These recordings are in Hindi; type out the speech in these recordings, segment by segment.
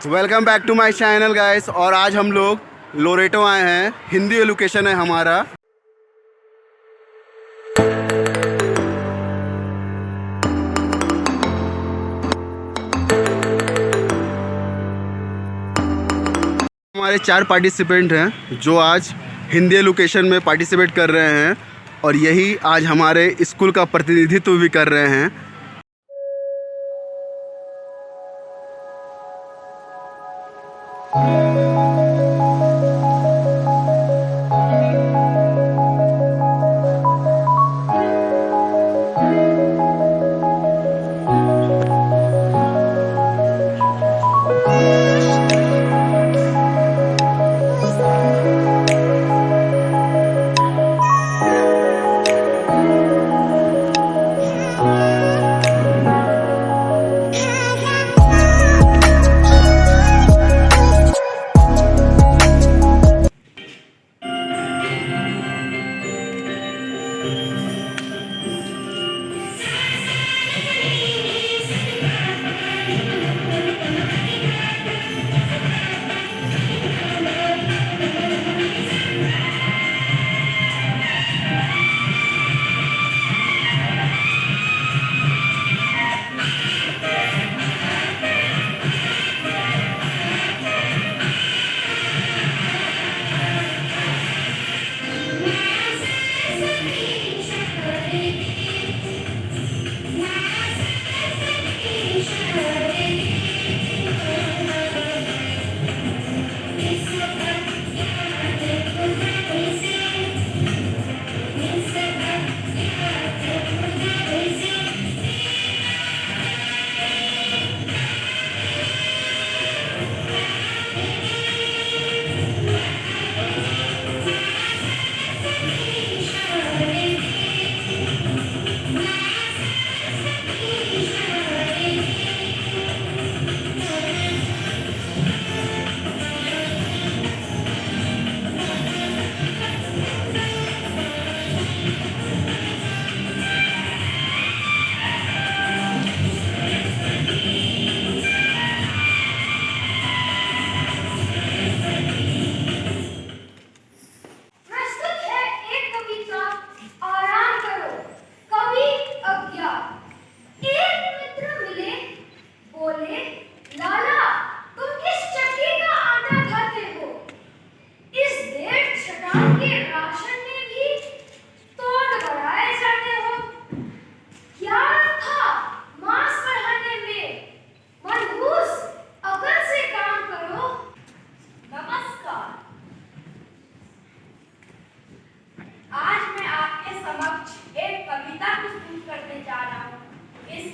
Welcome back to my channel guys. और आज हम लोग लोरेटो आए हैं। हिंदी एजुकेशन है हमारा। हमारे 4 पार्टिसिपेंट हैं जो आज हिंदी एजुकेशन में पार्टिसिपेट कर रहे हैं और यही आज हमारे स्कूल का प्रतिनिधित्व भी कर रहे हैं।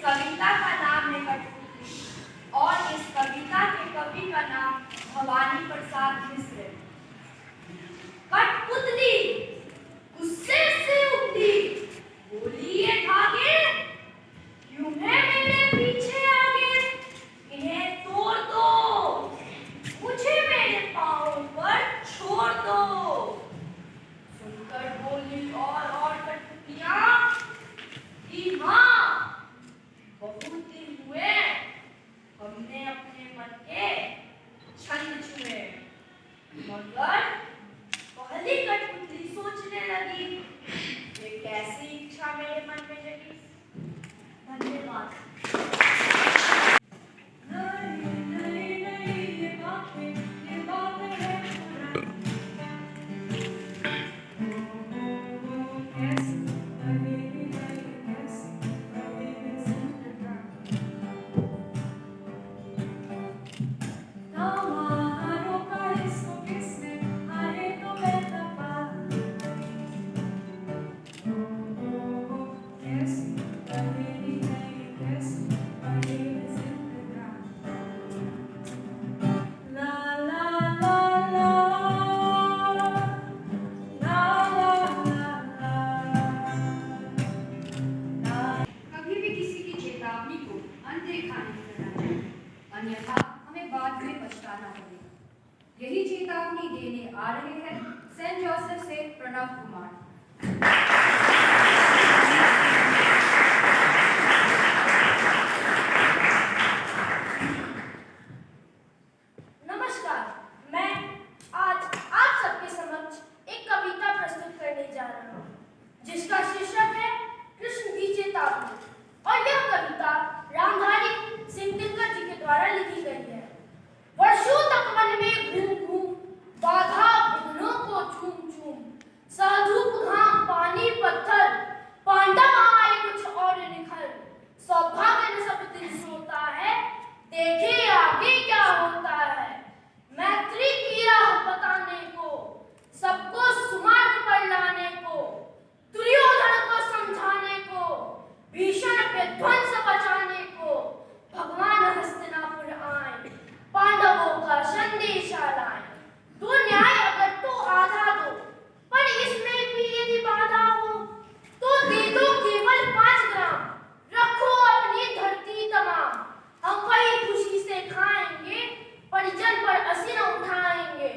कविता का नाम है कठपुतली और इस कविता के कवि का नाम भवानी प्रसाद मिश्र। कठपुतली गुस्से से उठी, बोली ये धागे क्यों है मेरे पीछे आगे, इन्हें तोड़ दो, मुझे मेरे पांव पर छोड़ दो। सुनकर बोली और कठपुतलियां कि हाँ, बहुत दिन हुए हमने अपने मन के छंद छुए। मगर पहली कठपुतली सोचने लगी, ये कैसी इच्छा मेरे मन में जगी। धन्यवाद। अन्यथा हमें बाद में पछताना पड़ेगा। यही चेतावनी देने आ रहे हैं सेंट जोसेफ से प्रणव कुमार। जिसका शीर्षक है कृष्ण की चेतावनी। और यह कविता रामधारी सिंह दिनकर जी के द्वारा लिखी गई है। वर्षों तक वन में घूम घूम, बाधा विघ्नों को चूम चूम, साधुप घाम पानी पत्थर, पांडव आए कुछ और निखर। सौभाग्य न सब दिन सोता है, देखे आगे क्या होता है। मैत्री की राह बताने को, सबको सुमार्ग पर लाने को, दुर्योधन को समझाने को, भीषण विध्वंस बचाने को, भगवान हस्तिनापुर आए, पांडवों का संदेशा लाए। दो न्याय अगर तो आधा दो, पर इसमें भी यदि बाधा हो तो दे दो केवल 5 ग्राम, रखो अपनी धरती तमाम। हम वही खुशी से खाएंगे, परिजन पर असीन उठाएंगे।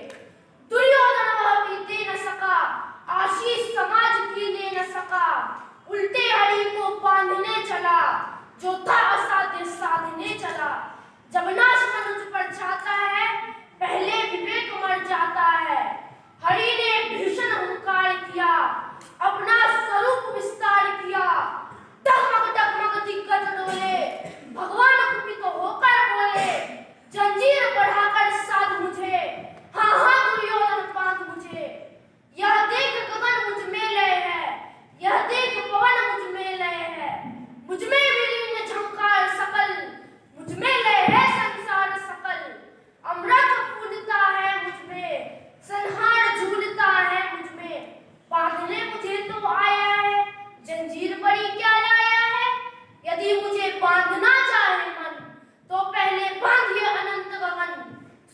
दुर्योधन वह भी दे न सका, आशीष समाज की ले न सका। उल्टे हरि को बांधने चला, जो था असाध्य साधने चला। जब नाश मनुष्य पर छाता है, पहले विवेक मर जाता है। हरि ने भीषण हुंकार किया, अपना स्वरूप विस्तार किया। डगमग डगमग दिग्गज डोले, भगवान कुपित होकर बोले, जंजीर बढ़ाकर साध मुझे, हाँ हाँ दुर्योधन बांध मुझे। यह देख गगन मुझ में लय है, यह देख पवन मुझ में लय है। मुझ में विलीन झंकार सकल, मुझ में लय है संसार सकल। अमृत फूलता है मुझ में, संहार झूलता है मुझ में। बांधने मुझे तो आया है, जंजीर बड़ी क्या लाया है। यदि मुझे बांधना चाहे मन, तो पहले बांधिए अनंत गगन।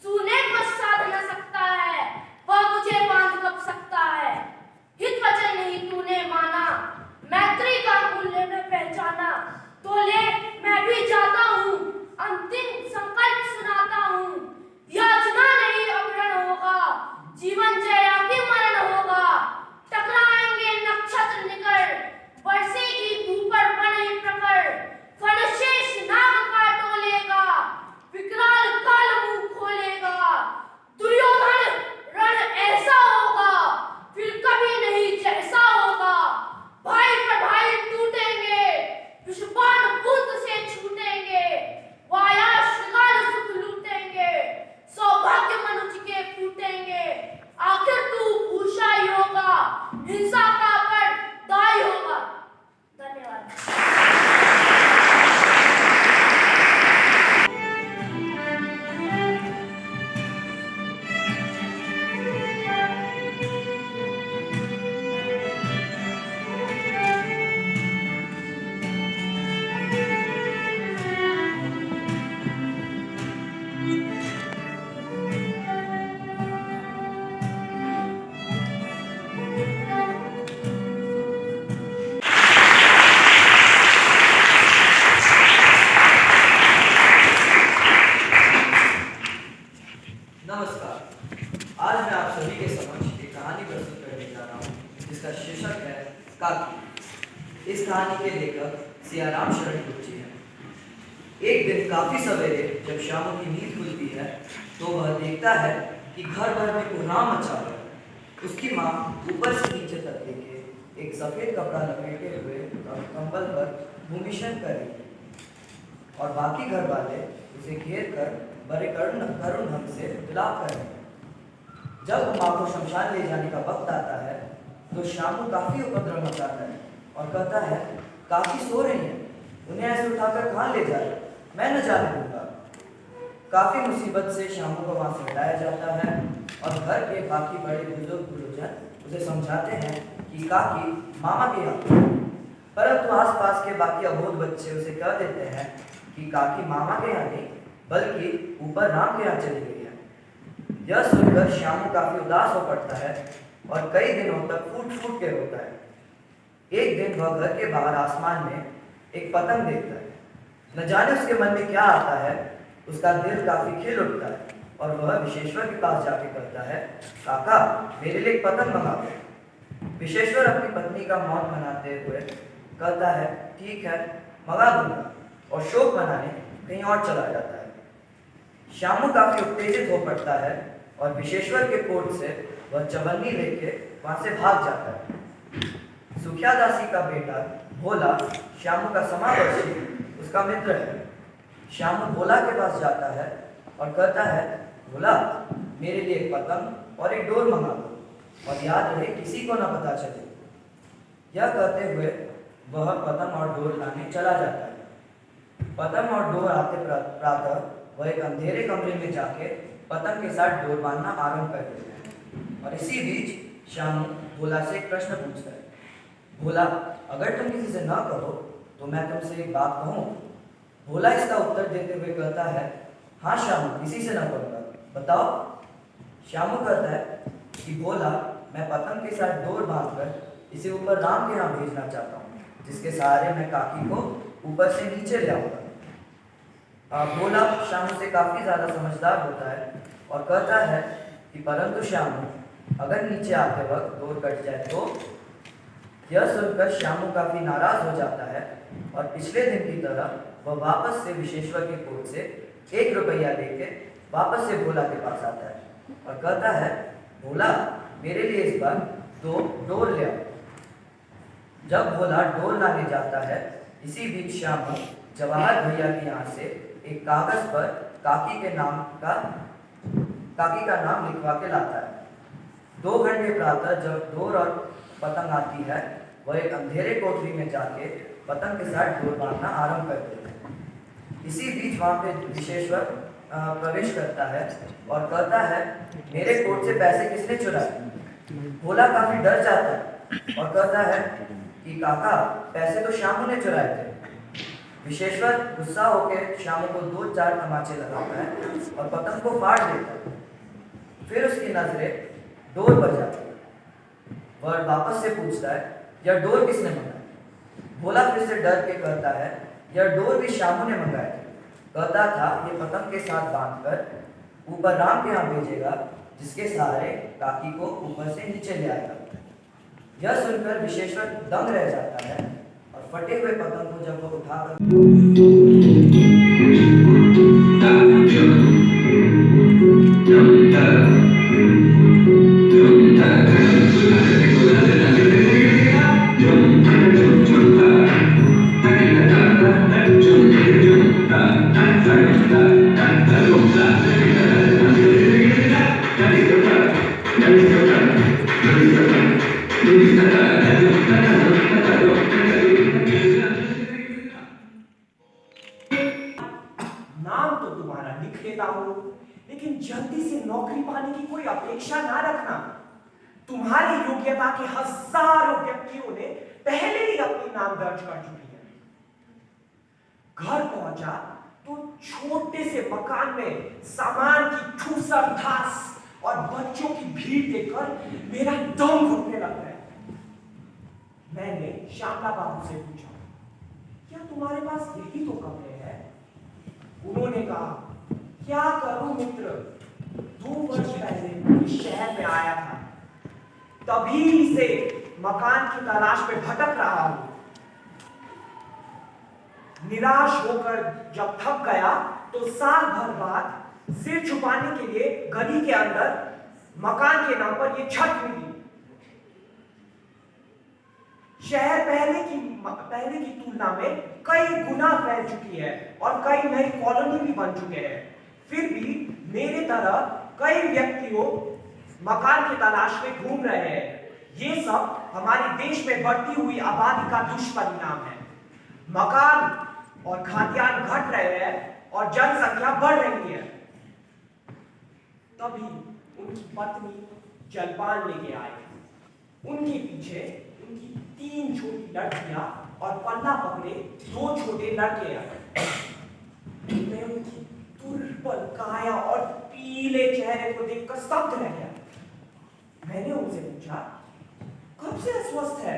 सूने को साध न सकता है, वह मुझे बांध कब सकता है। हित वचन नहीं तूने माना, मैत्री का मूल्य न पहचाना। तो ले मैं भी जाता हूँ, अंतिम संकल्प सुनाता हूँ। याचना नहीं अग्रण होगा, जीवन जया की मरण होगा। टकराएंगे नक्षत्र निकट, बरसेगी ऊपर बने प्रखर। फणशेष नाग का टोलेगा, विकराल काल मुंह खोलेगा। दुर्योधन रण ऐसा होगा, फिर कभी नहीं जैसा होगा। भाई पर भाई टूटेंगे, विषबाण बूंद से छूटेंगे। वाया श्रृंगार सुख लूटेंगे, सौभाग्य मनुष्य के फूटेंगे। आखिर तू भूषा ही होगा, हिंसा का पर दाई होगा। धन्यवाद। नमस्कार। आज मैं आप सभी के समक्ष एक कहानी प्रस्तुत करने जा रहा हूँ, जिसका शीर्षक है काकी। इस कहानी के लेखक सियाराम शरण गुप्त जी हैं। एक दिन काफी सवेरे जब शामों की नींद खुलती है, तो वह देखता है कि घर भर में कोहराम मचा हुआ है। उसकी माँ ऊपर से नीचे तक लेके एक सफेद कपड़ा लपेटे हुए कंबल पर भूमिशन कर रही है, और बाकी घर वाले उसे घेर कर बड़े करुण ढंग से विलाप कर रहे हैं। जब माँ को शमशान ले जाने का वक्त आता है, तो शामू काफी उपद्रव मचाता है और कहता है, काफी सो रही हैं, उन्हें ऐसे उठाकर कहाँ ले जाए, मैं न जाने दूंगा। काफी मुसीबत से शामू को वहाँ से हटाया जाता है, और घर के बाकी बड़े बुजुर्ग उसे समझाते हैं कि काकी मामा के यहाँ। परंतु आसपास के बाकी अबोध बच्चे उसे कह देते हैं कि काकी मामा के यहाँ नहीं, बल्कि ऊपर राम के यहाँ चली गई है। यह सुनकर श्यामू काफी उदास हो पड़ता है और कई दिनों तक फूट फूट के रोता है। एक दिन वह घर के बाहर आसमान में एक पतंग देखता है। न जाने उसके मन में क्या आता है, उसका दिल काफी खिल उठता है और वह विश्वेश्वर के पास जाके कहता है, काका मेरे लिए एक पतंग मंगा दो। विश्वेश्वर अपनी पत्नी का मौत मनाते हुए कहता है, ठीक है मंगा दूंगा, और शोक मनाने कहीं और चला जाता है। श्यामू काफी उत्तेजित हो पड़ता है और विश्वेश्वर के कोर्ट से वह चवन्नी लेके वहां से भाग जाता है। सुखिया दासी का बेटा भोला श्यामू का समावर्ती उसका मित्र है। श्यामू भोला के पास जाता है और कहता है, भोला मेरे लिए एक पतंग और एक डोर मंगा दो और याद रहे किसी को ना पता चले। यह कहते हुए वह पतंग और डोर लाने चला जाता है। पतंग और डोर आते प्रातः वह एक अंधेरे कमरे में जाके पतंग के साथ डोर बांधना आरंभ कर देते हैं। और इसी बीच श्यामू भोला से एक प्रश्न पूछता है, भोला अगर तुम किसी से न कहो तो मैं तुमसे एक बात कहूँ? भोला इसका उत्तर देते हुए कहता है, हाँ श्यामू किसी से न कहूँगा, बताओ। श्यामू कहता है कि भोला मैं पतंग के साथ डोर बांधकर इसे ऊपर राम के यहाँ भेजना चाहता हूँ, जिसके सहारे मैं काकी को ऊपर से नीचे ले आऊँगा। भोला श्यामू से काफ़ी ज़्यादा समझदार होता है और कहता है कि परंतु श्यामू अगर नीचे आते वक्त डोर कट जाए तो। यह सुनकर श्यामू काफ़ी नाराज हो जाता है और पिछले दिन की तरह वह वापस से विश्वेश्वर के कोट से 1 रुपया लेके वापस से भोला के पास आता है और कहता है, भोला मेरे लिए इस बार 2 डोर ले आओ। जब भोला डोर लाने जाता है, इसी बीच श्यामू जवाहर भैया के यहाँ से एक कागज पर काकी का नाम लिखवा के लाता है। 2 घंटे प्रातः जब डोर और पतंग आती है, वह एक अंधेरे कोठरी में जाके पतंग के साथ डोर बांधना आरंभ कर देते हैं। इसी बीच वहाँ पे विश्वेश्वर प्रवेश करता है और कहता है, मेरे कोट से पैसे किसने चुराए? भोला काफी डर जाता है और कहता है कि काका पैसे तो श्यामू ने चुराए थे। विश्वेश्वर गुस्सा होकर श्यामू को 2-4 तमाचे लगाता है और पतंग को फाड़ देता है। फिर उसकी नजरें डोर पर जाती है। वह वापस से पूछता है, यह डोर किसने मंगाया? भोला फिर से डर के कहता है, यह डोर भी श्यामू ने मंगाया था। कहता था ये पतंग के साथ बांधकर ऊपर राम के यहाँ भेजेगा, जिसके सहारे काकी को ऊपर से नीचे ले आएगा। यह सुनकर विश्वेश्वर दंग रह जाता है और फटे हुए पतंग को जब वह उठाकर नाम तो तुम्हारा लिख लेता हूं, लेकिन जल्दी से नौकरी पाने की कोई अपेक्षा ना रखना। तुम्हारी योग्यता के हजारों व्यक्तियों ने पहले ही अपनी नाम दर्ज कर चुकी है। घर पहुंचा तो छोटे से मकान में सामान की ठूसर ठास और बच्चों की भीड़ देखकर मेरा दम घुटने लगता है। मैंने श्यामला बाबू से पूछा, क्या तुम्हारे पास यही तो कमरे हैं? उन्होंने कहा, क्या करूं मित्र, 2 वर्ष पहले इस शहर में आया था, तभी से मकान की तलाश में भटक रहा हूं। निराश होकर जब थक गया तो साल भर बाद सिर छुपाने के लिए गली के अंदर मकान के नाम पर यह छत मिली। शहर पहले की तुलना में कई गुना फैल चुकी है और कई नई कॉलोनी भी बन चुके हैं। फिर भी मेरे तरह कई व्यक्तियों मकान की तलाश में घूम रहे हैं। ये सब हमारे देश में बढ़ती हुई आबादी का दुष्परिणाम है। मकान और खाद्यान्न घट रहे हैं और जनसंख्या बढ़ रही है। तभी उनकी पत्नी जलपान लेके आए। उनके पीछे उनकी 3 छोटी लड़कियां और पल्ला पकड़े 2 छोटे लड़के आए। मैं उनकी दुर्बल काया और पीले चेहरे को देखकर स्तब्ध रह गया। मैंने उनसे पूछा, कब से अस्वस्थ है?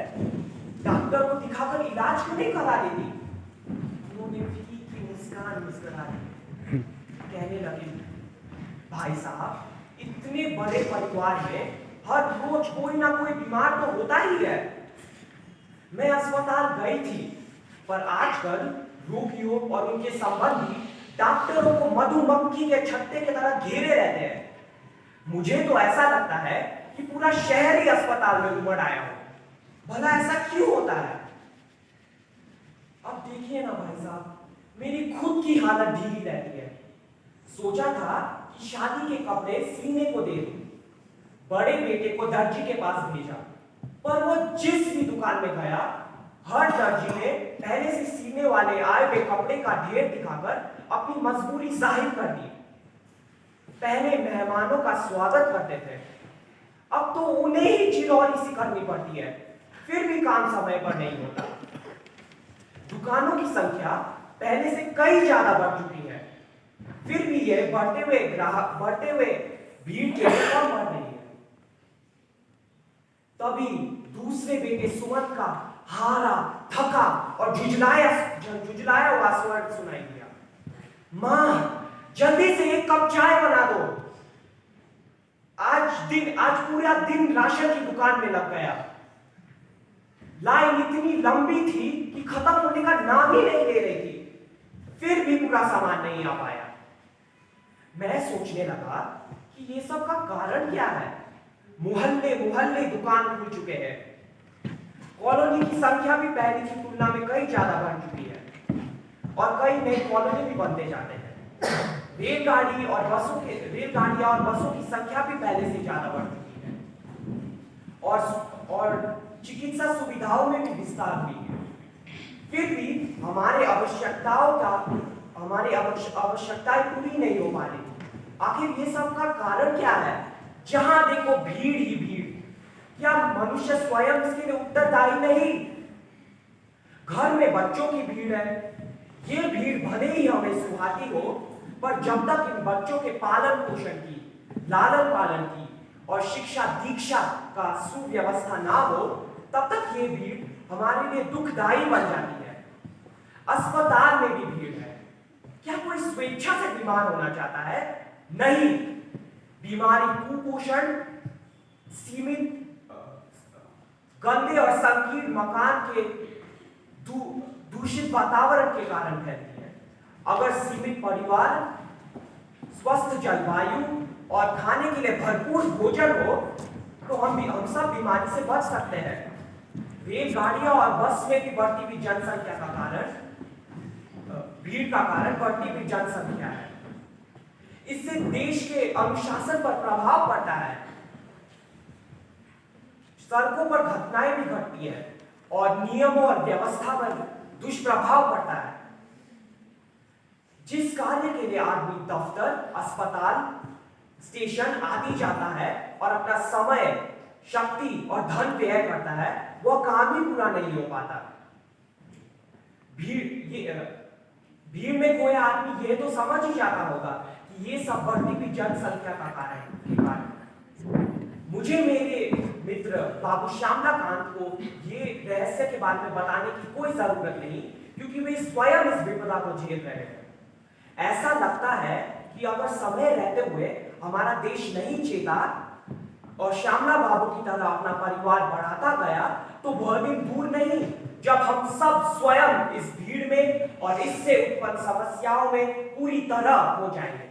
डॉक्टर को दिखाकर इलाज क्यों नहीं करा लेती? उन्होंने फीकी मुस्कुरा दी। कहने लगे, भाई साहब, इतने बड़े परिवार में हर रोज कोई ना कोई बीमार तो होता ही है। मैं अस्पताल गई थी, पर आजकल रोगियों और उनके संबंधी डॉक्टरों को मधुमक्खी के छत्ते की तरह घेरे रहते हैं। मुझे तो ऐसा लगता है कि पूरा शहर ही अस्पताल में उमड़ आया हो। भला ऐसा क्यों होता है। अब देखिए ना भाई साहब, मेरी खुद की हालत ढीली रहती है। सोचा था कि शादी के कपड़े सीने को दे दूं, बड़े बेटे को दर्जी के पास भेजा, पर वो जिस भी दुकान में गया, हर दर्जी ने पहले से सीने वाले आए हुए कपड़े का ढेर दिखाकर अपनी मजबूरी जाहिर कर दी। पहले मेहमानों का स्वागत करते थे, अब तो उन्हें ही चिरौरी सी करनी पड़ती है, फिर भी काम समय पर नहीं होता। दुकानों की संख्या पहले से कई ज्यादा बढ़ चुकी है, फिर भी यह बढ़ते हुए भीड़ के कम बढ़ रही है। तभी दूसरे बेटे सुमन का हारा, थका और झुंझलाया हुआ स्वर सुनाई दिया। मां, जल्दी से एक कप चाय बना दो। आज पूरा दिन राशन की दुकान में लग गया। लाइन इतनी लंबी थी कि खत्म होने का नाम ही नहीं ले रही थी, फिर भी पूरा सामान नहीं आ पाया। मैं सोचने लगा कि ये सब का कारण क्या है। मोहल्ले मोहल्ले दुकान खुल चुके हैं, कॉलोनी की संख्या भी पहले की तुलना में कई ज्यादा बढ़ चुकी है और कई नई कॉलोनी भी बनते जाते हैं। रेलगाड़ियां और बसों की संख्या भी पहले से ज्यादा बढ़ चुकी है और चिकित्सा सुविधाओं में भी विस्तार हुई है। फिर भी हमारी आवश्यकताएं पूरी नहीं हो पा रही। आखिर ये सब का कारण क्या है? जहां देखो भीड़ ही भीड़। क्या मनुष्य स्वयं इसके लिए उत्तरदायी नहीं? घर में बच्चों की भीड़ है, ये भीड़ भले ही हमें सुहाती हो, पर जब तक इन बच्चों के पालन पोषण की, लालन पालन की और शिक्षा दीक्षा का सुव्यवस्था ना हो, तब तक ये भीड़ हमारे लिए दुखदायी बन जाती है। अस्पताल में भी भीड़ है। क्या कोई स्वेच्छा से बीमार होना चाहता है? नहीं। बीमारी कुपोषण, सीमित गंदे और संकीर्ण मकान के दूषित वातावरण के कारण फैलती है। अगर सीमित परिवार, स्वस्थ जलवायु और खाने के लिए भरपूर भोजन हो, तो हम सब बीमारी से बच सकते हैं। रेलगाड़ियां और बस में भी बढ़ती हुई जनसंख्या का कारण, भीड़ का कारण बढ़ती हुई जनसंख्या है। इससे देश के अनुशासन पर प्रभाव पड़ता है। सड़कों पर घटनाएं भी घटती है और नियमों और व्यवस्था पर दुष्प्रभाव पड़ता है। जिस कार्य के लिए आदमी दफ्तर, अस्पताल, स्टेशन आदि जाता है और अपना समय, शक्ति और धन व्यय करता है, वह काम ही पूरा नहीं हो पाता। भीड़ में कोई आदमी ये तो समझ ही जाता होगा कि ये सब बढ़ती हुई जनसंख्या का कारण है। मुझे मेरे मित्र बाबू श्यामलाकांत को ये रहस्य के बारे में बताने की कोई जरूरत नहीं, क्योंकि वे स्वयं इस विपदा को झेल रहे हैं। ऐसा लगता है कि अगर समय रहते हुए हमारा देश नहीं चेता और श्यामला बाबू की तरह अपना परिवार बढ़ाता गया, तो वह दिन दूर नहीं जब हम सब स्वयं इस भीड़ में और इससे उत्पन्न समस्याओं में पूरी तरह हो जाएंगे।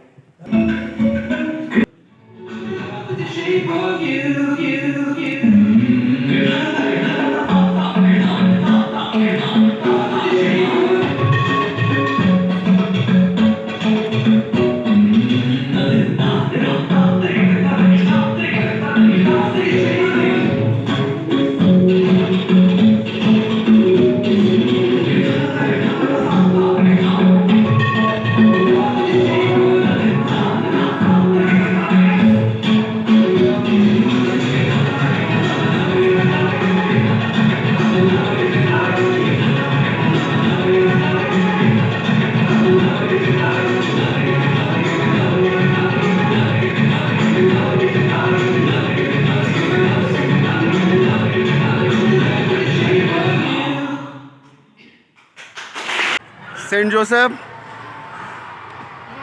Saint Joseph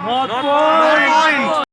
North Point.